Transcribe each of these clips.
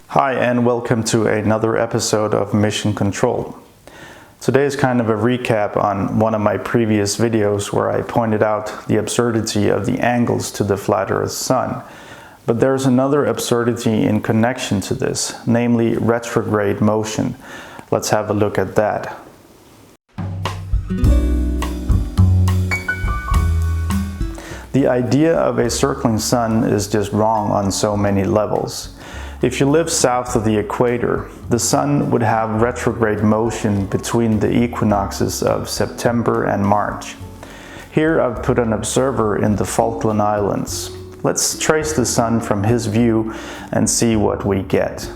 Hi and welcome to another episode of Mission Control. Today is kind of a recap on one of my previous videos where I pointed out the absurdity of the angles to the flat Earth sun. But there's another absurdity in connection to this, namely retrograde motion. Let's have a look at that. The idea of a circling sun is just wrong on so many levels. If you live south of the equator, the sun would have retrograde motion between the equinoxes of September and March. Here I've put an observer in the Falkland Islands. Let's trace the sun from his view and see what we get.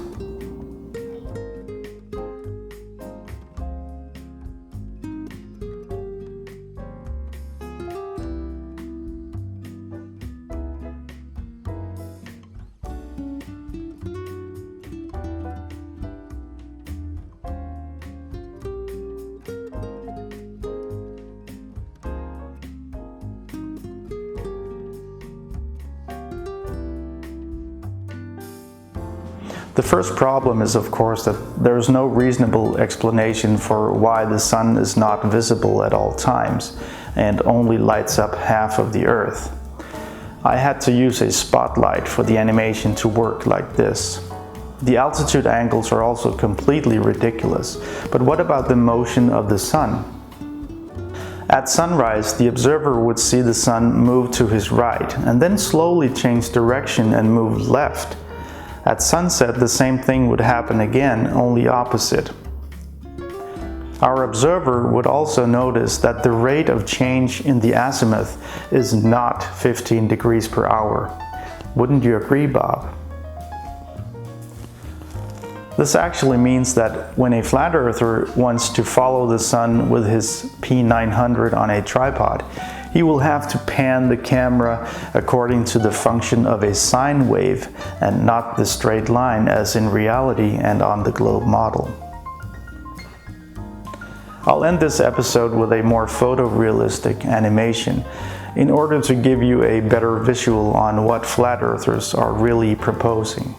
The first problem is, of course, that there is no reasonable explanation for why the sun is not visible at all times and only lights up half of the Earth. I had to use a spotlight for the animation to work like this. The altitude angles are also completely ridiculous, but what about the motion of the sun? At sunrise, the observer would see the sun move to his right and then slowly change direction and move left. At sunset, the same thing would happen again, only opposite. Our observer would also notice that the rate of change in the azimuth is not 15 degrees per hour. Wouldn't you agree, Bob? This actually means that when a flat earther wants to follow the sun with his P900 on a tripod, he will have to pan the camera according to the function of a sine wave and not the straight line as in reality and on the globe model. I'll end this episode with a more photorealistic animation in order to give you a better visual on what flat earthers are really proposing.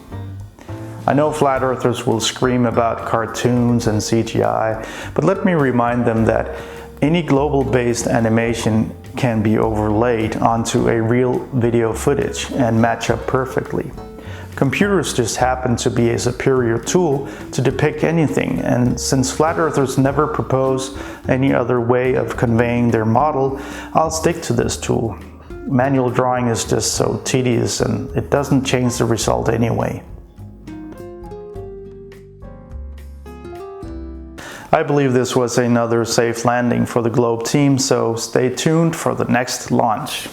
I know flat earthers will scream about cartoons and CGI, but let me remind them that any global-based animation can be overlaid onto a real video footage and match up perfectly. Computers just happen to be a superior tool to depict anything, and since flat earthers never propose any other way of conveying their model, I'll stick to this tool. Manual drawing is just so tedious and it doesn't change the result anyway. I believe this was another safe landing for the Globe team, so stay tuned for the next launch.